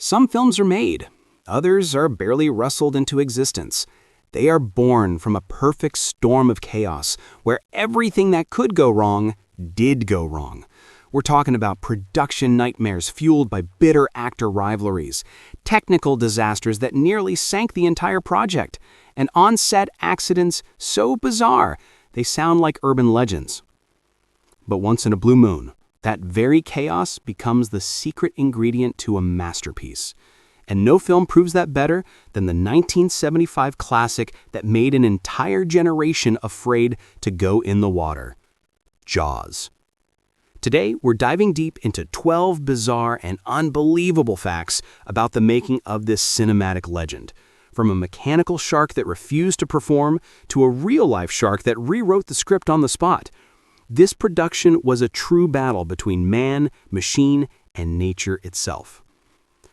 Some films are made, others are barely rustled into existence. They are born from a perfect storm of chaos where everything that could go wrong did go wrong. We're talking about production nightmares fueled by bitter actor rivalries, technical disasters that nearly sank the entire project, and on-set accidents so bizarre they sound like urban legends. But once in a blue moon, that very chaos becomes the secret ingredient to a masterpiece. And no film proves that better than the 1975 classic that made an entire generation afraid to go in the water: Jaws. Today, we're diving deep into 12 bizarre and unbelievable facts about the making of this cinematic legend. From a mechanical shark that refused to perform to a real-life shark that rewrote the script on the spot. This production was a true battle between man, machine, and nature itself.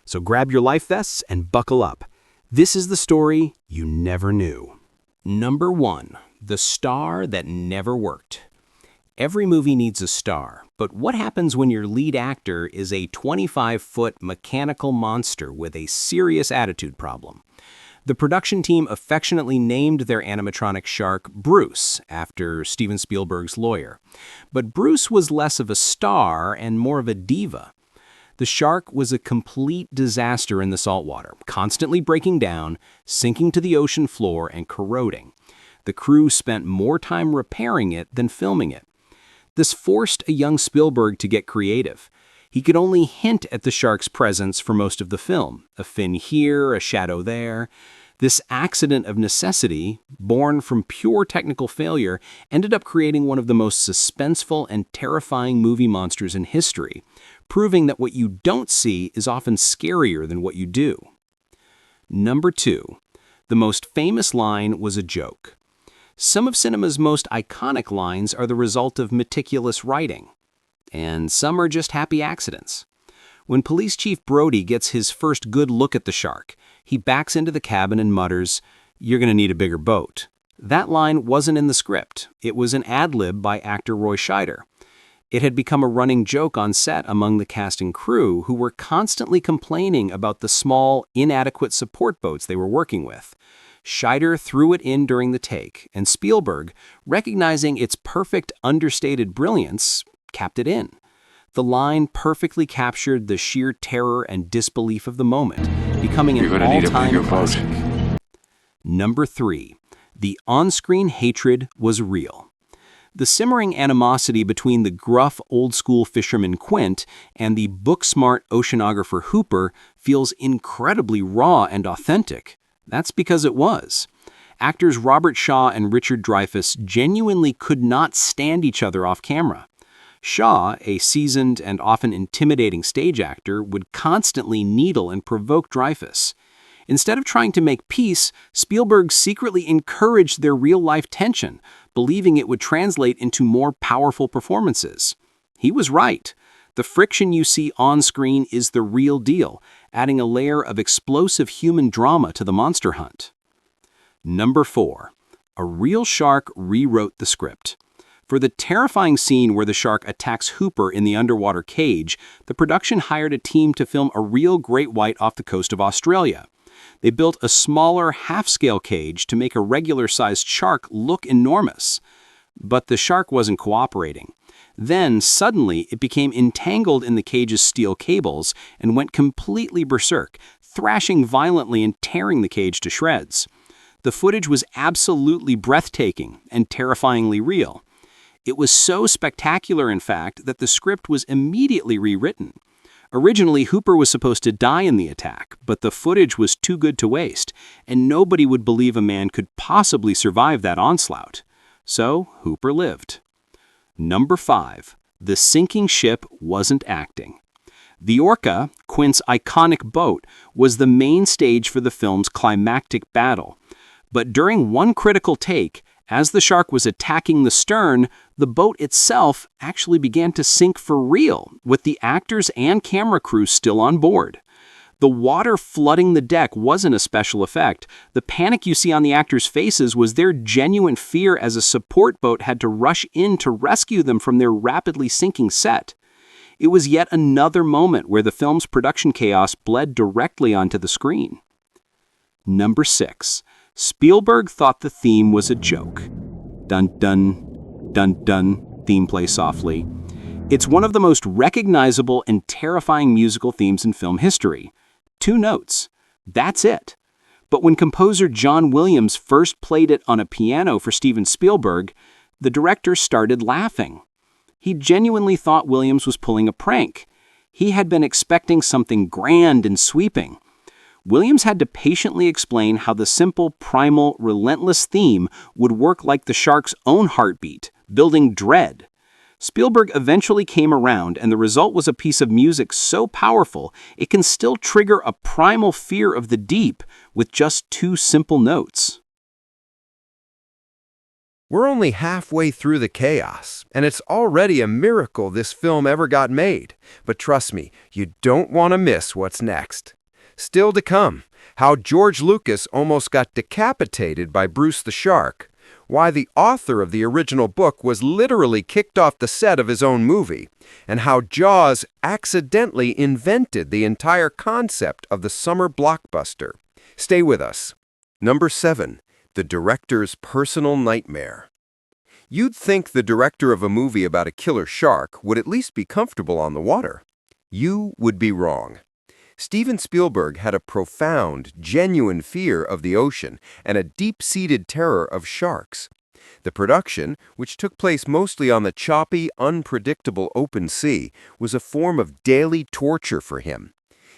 So grab your life vests and buckle up. This is the story you never knew. Number 1. The star that never worked. Every movie needs a star, but what happens when your lead actor is a 25-foot mechanical monster with a serious attitude problem? The production team affectionately named their animatronic shark Bruce, after Steven Spielberg's lawyer. But Bruce was less of a star and more of a diva. The shark was a complete disaster in the saltwater, constantly breaking down, sinking to the ocean floor, and corroding. The crew spent more time repairing it than filming it. This forced a young Spielberg to get creative. He could only hint at the shark's presence for most of the film, a fin here, a shadow there. This accident of necessity, born from pure technical failure, ended up creating one of the most suspenseful and terrifying movie monsters in history, proving that what you don't see is often scarier than what you do. Number 2. The most famous line was a joke. Some of cinema's most iconic lines are the result of meticulous writing, and some are just happy accidents. When Police Chief Brody gets his first good look at the shark, he backs into the cabin and mutters, "You're going to need a bigger boat." That line wasn't in the script. It was an ad-lib by actor Roy Scheider. It had become a running joke on set among the cast and crew, who were constantly complaining about the small, inadequate support boats they were working with. Scheider threw it in during the take, and Spielberg, recognizing its perfect understated brilliance, kept it in. The line perfectly captured the sheer terror and disbelief of the moment, becoming an all-time classic. Number 3. The on-screen hatred was real. The simmering animosity between the gruff, old-school fisherman Quint and the book-smart oceanographer Hooper feels incredibly raw and authentic. That's because it was. Actors Robert Shaw and Richard Dreyfuss genuinely could not stand each other off camera. Shaw, a seasoned and often intimidating stage actor, would constantly needle and provoke Dreyfuss. Instead of trying to make peace, Spielberg secretly encouraged their real-life tension, believing it would translate into more powerful performances. He was right. The friction you see on screen is the real deal, adding a layer of explosive human drama to the monster hunt. Number 4. A real shark rewrote the script. For the terrifying scene where the shark attacks Hooper in the underwater cage, the production hired a team to film a real great white off the coast of Australia. They built a smaller, half-scale cage to make a regular-sized shark look enormous. But the shark wasn't cooperating. Then, suddenly, it became entangled in the cage's steel cables and went completely berserk, thrashing violently and tearing the cage to shreds. The footage was absolutely breathtaking and terrifyingly real. It was so spectacular, in fact, that the script was immediately rewritten. Originally, Hooper was supposed to die in the attack, but the footage was too good to waste, and nobody would believe a man could possibly survive that onslaught. So, Hooper lived. Number 5. The sinking ship wasn't acting. The Orca, Quint's iconic boat, was the main stage for the film's climactic battle. But during one critical take, as the shark was attacking the stern, the boat itself actually began to sink for real, with the actors and camera crew still on board. The water flooding the deck wasn't a special effect. The panic you see on the actors' faces was their genuine fear as a support boat had to rush in to rescue them from their rapidly sinking set. It was yet another moment where the film's production chaos bled directly onto the screen. Number 6. Spielberg thought the theme was a joke. Dun dun, dun dun, theme plays softly. It's one of the most recognizable and terrifying musical themes in film history. 2 notes. That's it. But when composer John Williams first played it on a piano for Steven Spielberg, the director started laughing. He genuinely thought Williams was pulling a prank. He had been expecting something grand and sweeping. Williams had to patiently explain how the simple, primal, relentless theme would work like the shark's own heartbeat, building dread. Spielberg eventually came around, and the result was a piece of music so powerful it can still trigger a primal fear of the deep with just 2 simple notes. We're only halfway through the chaos, and it's already a miracle this film ever got made. But trust me, you don't want to miss what's next. Still to come, how George Lucas almost got decapitated by Bruce the Shark, why the author of the original book was literally kicked off the set of his own movie, and how Jaws accidentally invented the entire concept of the summer blockbuster. Stay with us. Number 7. The director's personal nightmare. You'd think the director of a movie about a killer shark would at least be comfortable on the water. You would be wrong. Steven Spielberg had a profound, genuine fear of the ocean and a deep-seated terror of sharks. The production, which took place mostly on the choppy, unpredictable open sea, was a form of daily torture for him.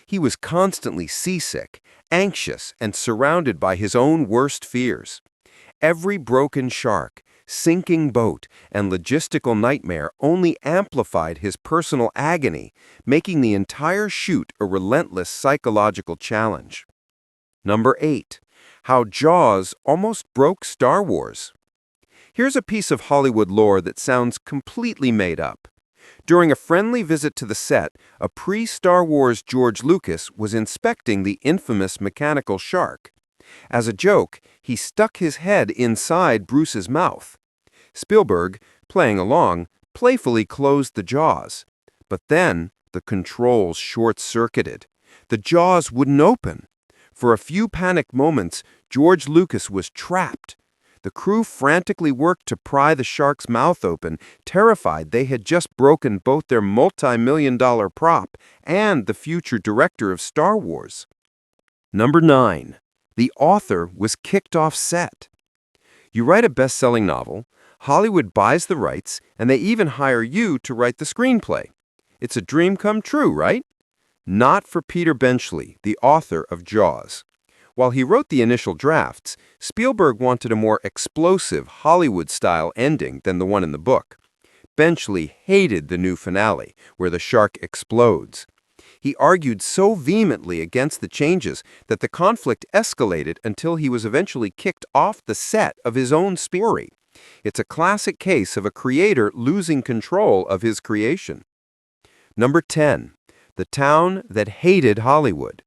He was constantly seasick, anxious, and surrounded by his own worst fears. Every broken shark, sinking boat, and logistical nightmare only amplified his personal agony, making the entire shoot a relentless psychological challenge. Number 8. How Jaws almost broke Star Wars. Here's a piece of Hollywood lore that sounds completely made up. During a friendly visit to the set, a pre-Star Wars George Lucas was inspecting the infamous mechanical shark. As a joke, he stuck his head inside Bruce's mouth. Spielberg, playing along, playfully closed the jaws. But then the controls short-circuited. The jaws wouldn't open. For a few panicked moments, George Lucas was trapped. The crew frantically worked to pry the shark's mouth open, terrified they had just broken both their multi-million-dollar prop and the future director of Star Wars. Number 9. The author was kicked off set. You write a best-selling novel, Hollywood buys the rights, and they even hire you to write the screenplay. It's a dream come true, right? Not for Peter Benchley, the author of Jaws. While he wrote the initial drafts, Spielberg wanted a more explosive Hollywood-style ending than the one in the book. Benchley hated the new finale, where the shark explodes. He argued so vehemently against the changes that the conflict escalated until he was eventually kicked off the set of his own story. It's a classic case of a creator losing control of his creation. Number 10. The town that hated Hollywood.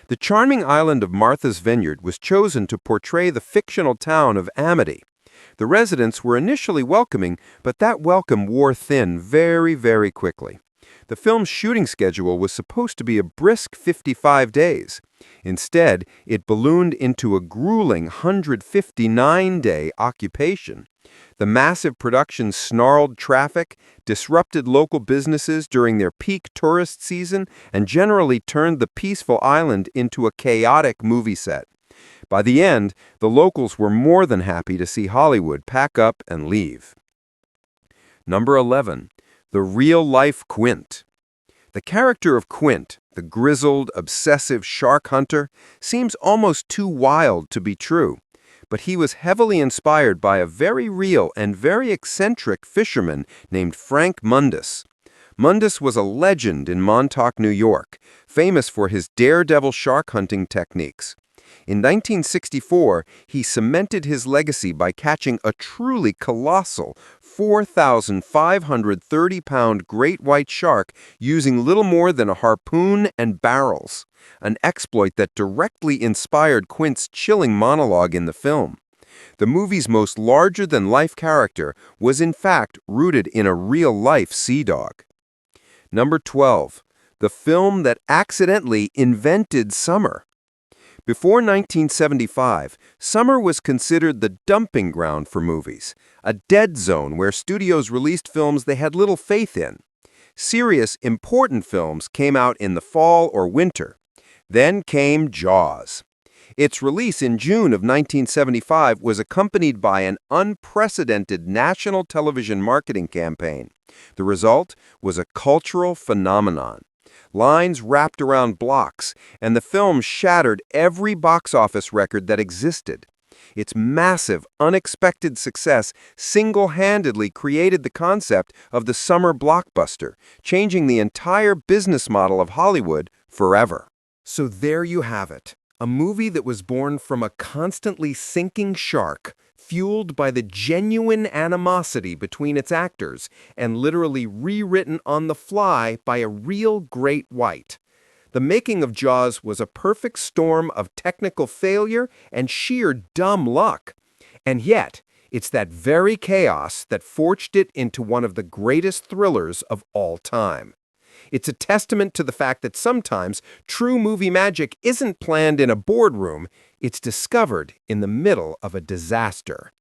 The charming island of Martha's Vineyard was chosen to portray the fictional town of Amity. The residents were initially welcoming, but that welcome wore thin very, very quickly. The film's shooting schedule was supposed to be a brisk 55 days. Instead, it ballooned into a grueling 159-day occupation. The massive production snarled traffic, disrupted local businesses during their peak tourist season, and generally turned the peaceful island into a chaotic movie set. By the end, the locals were more than happy to see Hollywood pack up and leave. Number 11. The real-life Quint. The character of Quint, the grizzled, obsessive shark hunter, seems almost too wild to be true. But he was heavily inspired by a very real and very eccentric fisherman named Frank Mundus. Mundus was a legend in Montauk, New York, famous for his daredevil shark hunting techniques. In 1964, he cemented his legacy by catching a truly colossal 4,530-pound great white shark using little more than a harpoon and barrels, an exploit that directly inspired Quint's chilling monologue in the film. The movie's most larger-than-life character was in fact rooted in a real-life sea dog. Number 12, the film that accidentally invented summer. Before 1975, summer was considered the dumping ground for movies, a dead zone where studios released films they had little faith in. Serious, important films came out in the fall or winter. Then came Jaws. Its release in June of 1975 was accompanied by an unprecedented national television marketing campaign. The result was a cultural phenomenon. Lines wrapped around blocks, and the film shattered every box office record that existed. Its massive, unexpected success single-handedly created the concept of the summer blockbuster, changing the entire business model of Hollywood forever. So there you have it, a movie that was born from a constantly sinking shark, fueled by the genuine animosity between its actors, and literally rewritten on the fly by a real great white. The making of Jaws was a perfect storm of technical failure and sheer dumb luck. And yet, it's that very chaos that forged it into one of the greatest thrillers of all time. It's a testament to the fact that sometimes true movie magic isn't planned in a boardroom, it's discovered in the middle of a disaster.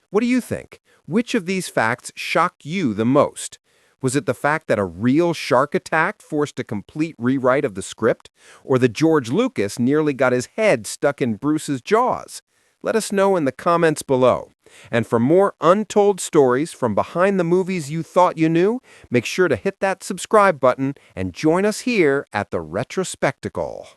What do you think? Which of these facts shocked you the most? Was it the fact that a real shark attack forced a complete rewrite of the script? Or that George Lucas nearly got his head stuck in Bruce's jaws? Let us know in the comments below. And for more untold stories from behind the movies you thought you knew, make sure to hit that subscribe button and join us here at the Retrospectacle.